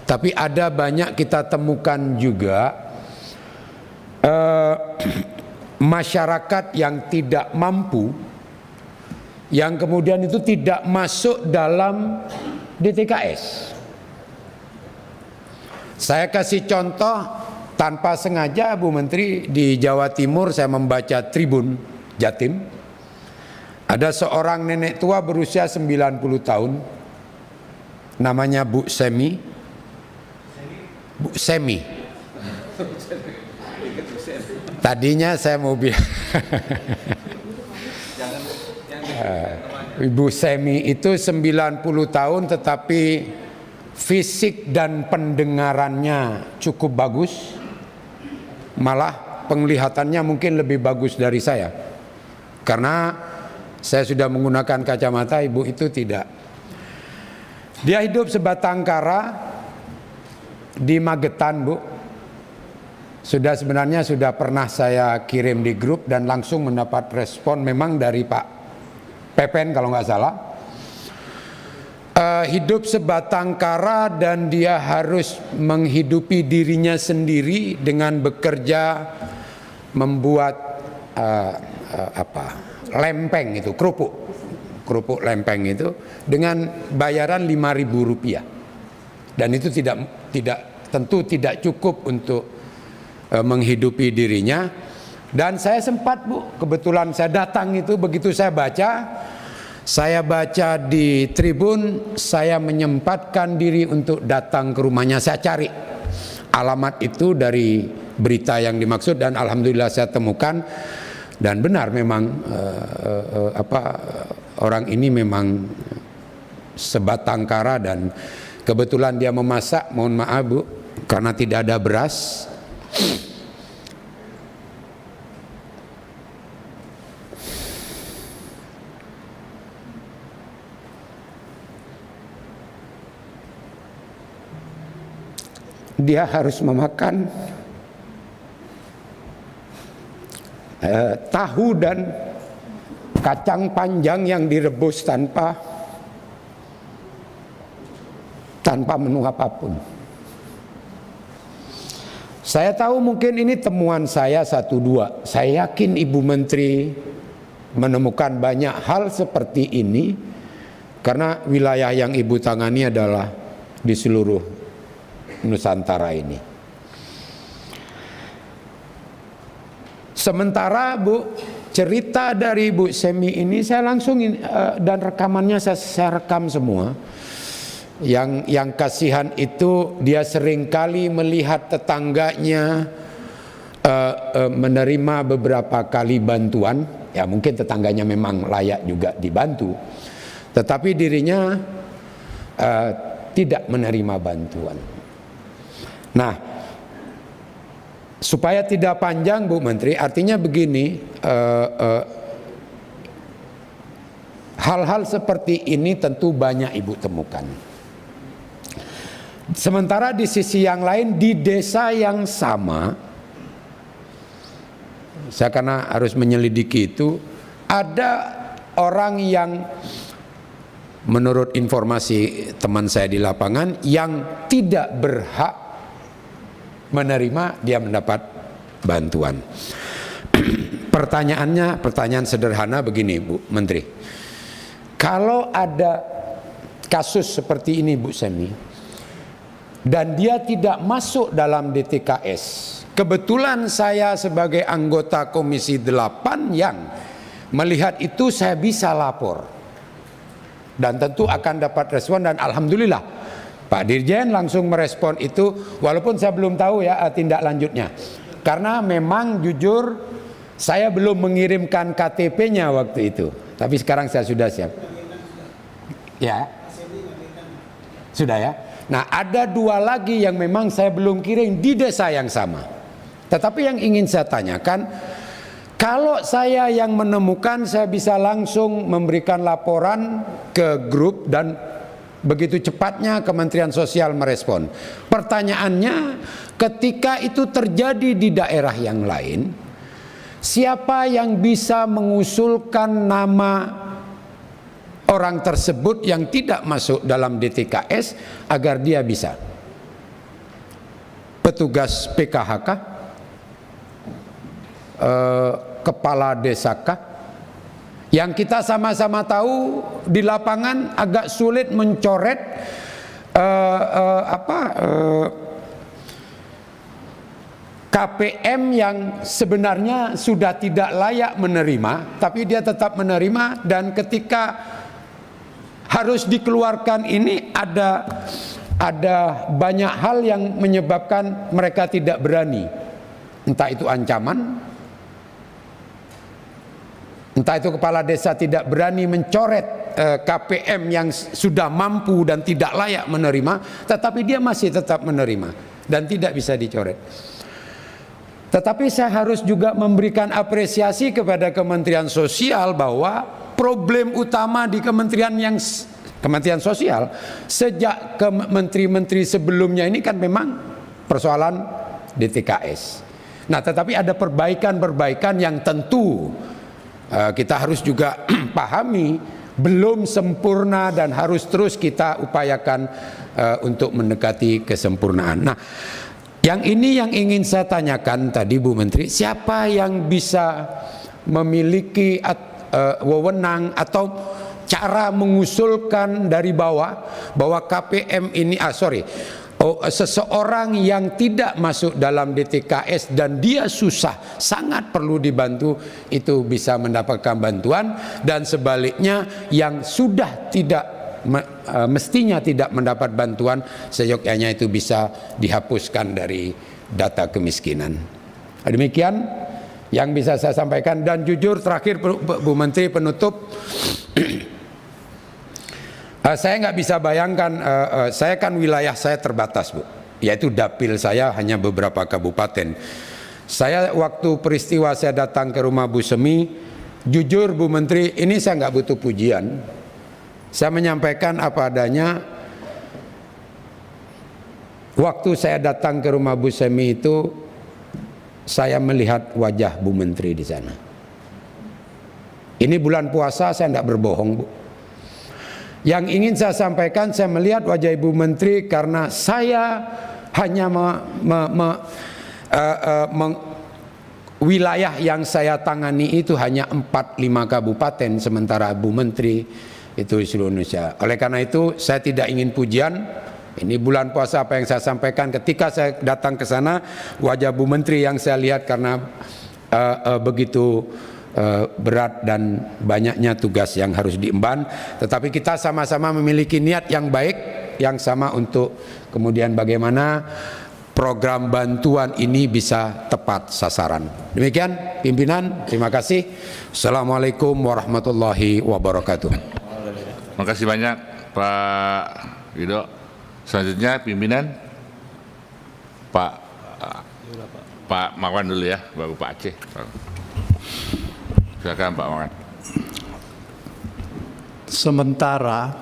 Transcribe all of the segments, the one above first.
Tapi ada banyak kita temukan juga masyarakat yang tidak mampu, yang kemudian itu tidak masuk dalam DTKS. Saya kasih contoh tanpa sengaja, Bu Menteri, di Jawa Timur saya membaca Tribun Jatim. Ada seorang nenek tua berusia 90 tahun, namanya Bu Semi. Bu Semi. Tadinya saya mau bilang Ibu Semi itu 90 tahun tetapi fisik dan pendengarannya cukup bagus. Malah penglihatannya mungkin lebih bagus dari saya. Karena saya sudah menggunakan kacamata, ibu itu tidak. Dia hidup sebatang kara di Magetan, Bu. Sebenarnya sudah pernah saya kirim di grup dan langsung mendapat respon memang dari Pak Pepen kalau nggak salah. Hidup sebatang kara dan dia harus menghidupi dirinya sendiri dengan bekerja membuat lempeng itu, kerupuk lempeng itu dengan bayaran Rp5.000. Dan itu tentu tidak cukup untuk menghidupi dirinya. Dan saya sempat, Bu, kebetulan saya datang itu, begitu saya baca di Tribun, saya menyempatkan diri untuk datang ke rumahnya. Saya cari alamat itu dari berita yang dimaksud dan alhamdulillah saya temukan. Dan benar memang orang ini memang sebatang kara dan kebetulan dia memasak, mohon maaf Bu, karena tidak ada beras. Dia harus memakan tahu dan kacang panjang yang direbus tanpa menu apapun. Saya tahu mungkin ini temuan saya 1-2. Saya yakin Ibu Menteri menemukan banyak hal seperti ini karena wilayah yang Ibu tangani adalah di seluruh Nusantara ini. Sementara Bu, cerita dari Bu Semi ini saya langsung dan rekamannya saya rekam semua. Yang kasihan itu dia seringkali melihat tetangganya menerima beberapa kali bantuan. Ya mungkin tetangganya memang layak juga dibantu, tetapi dirinya tidak menerima bantuan. Nah, supaya tidak panjang Bu Menteri, artinya begini, hal-hal seperti ini tentu banyak Ibu temukan. Sementara di sisi yang lain, di desa yang sama, saya karena harus menyelidiki itu, ada orang yang menurut informasi teman saya di lapangan yang tidak berhak menerima, dia mendapat bantuan. Pertanyaan sederhana begini Bu Menteri, kalau ada kasus seperti ini Bu Semi dan dia tidak masuk dalam DTKS, kebetulan saya sebagai anggota Komisi 8 yang melihat itu, saya bisa lapor dan tentu akan dapat respon. Dan alhamdulillah Pak Dirjen langsung merespon itu, walaupun saya belum tahu ya tindak lanjutnya. Karena memang jujur saya belum mengirimkan KTP-nya waktu itu. Tapi sekarang saya sudah siap. Ya. Sudah ya. Nah, ada 2 lagi yang memang saya belum kirim di desa yang sama. Tetapi yang ingin saya tanyakan, kalau saya yang menemukan, saya bisa langsung memberikan laporan ke grup dan begitu cepatnya Kementerian Sosial merespon. Pertanyaannya, ketika itu terjadi di daerah yang lain, siapa yang bisa mengusulkan nama orang tersebut yang tidak masuk dalam DTKS agar dia bisa petugas PKH kah? Kepala desa kah? Yang kita sama-sama tahu di lapangan agak sulit mencoret KPM yang sebenarnya sudah tidak layak menerima, tapi dia tetap menerima, dan ketika harus dikeluarkan ini ada banyak hal yang menyebabkan mereka tidak berani. Entah itu ancaman, entah itu kepala desa tidak berani mencoret KPM yang sudah mampu dan tidak layak menerima, tetapi dia masih tetap menerima dan tidak bisa dicoret. Tetapi saya harus juga memberikan apresiasi kepada Kementerian Sosial bahwa problem utama di Kementerian Sosial sejak ke menteri-menteri sebelumnya ini kan memang persoalan DTKS. Nah, tetapi ada perbaikan-perbaikan yang tentu kita harus juga pahami belum sempurna dan harus terus kita upayakan untuk mendekati kesempurnaan. Nah, yang ini yang ingin saya tanyakan tadi Bu Menteri, siapa yang bisa memiliki wewenang atau cara mengusulkan dari bawah bahwa KPM ini seseorang yang tidak masuk dalam DTKS dan dia susah, sangat perlu dibantu, itu bisa mendapatkan bantuan, dan sebaliknya yang sudah mestinya tidak mendapat bantuan seyogyanya itu bisa dihapuskan dari data kemiskinan. Demikian yang bisa saya sampaikan, dan jujur terakhir Bu Menteri penutup, saya nggak bisa bayangkan, saya kan wilayah saya terbatas Bu, yaitu dapil saya hanya beberapa kabupaten. Saya waktu peristiwa saya datang ke rumah Bu Semi, jujur Bu Menteri, ini saya nggak butuh pujian, saya menyampaikan apa adanya. Waktu saya datang ke rumah Bu Semi itu, saya melihat wajah Bu Menteri di sana. Ini bulan puasa, saya tidak berbohong Bu. Yang ingin saya sampaikan, saya melihat wajah Ibu Menteri karena saya hanya wilayah yang saya tangani itu hanya 4-5 kabupaten, sementara Bu Menteri itu di seluruh Indonesia. Oleh karena itu saya tidak ingin pujian. Ini bulan puasa, apa yang saya sampaikan ketika saya datang ke sana, wajah Bu Menteri yang saya lihat karena begitu berat dan banyaknya tugas yang harus diemban, tetapi kita sama-sama memiliki niat yang baik yang sama untuk kemudian bagaimana program bantuan ini bisa tepat sasaran. Demikian pimpinan, terima kasih. Assalamualaikum warahmatullahi wabarakatuh. Terima kasih banyak Pak Wido. Selanjutnya pimpinan Pak Marwan dulu ya, baru Pak Aceh. Silakan Pak Marwan. Sementara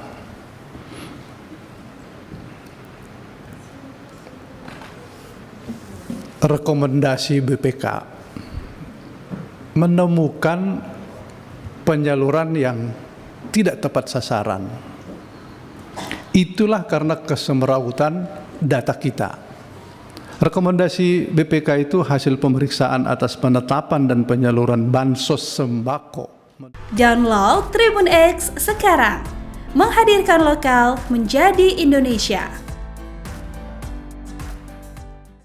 rekomendasi BPK menemukan penyaluran yang tidak tepat sasaran. Itulah karena kesemerawutan data kita. Rekomendasi BPK itu hasil pemeriksaan atas penetapan dan penyaluran bansos sembako. Download Tribun X sekarang, menghadirkan lokal menjadi Indonesia.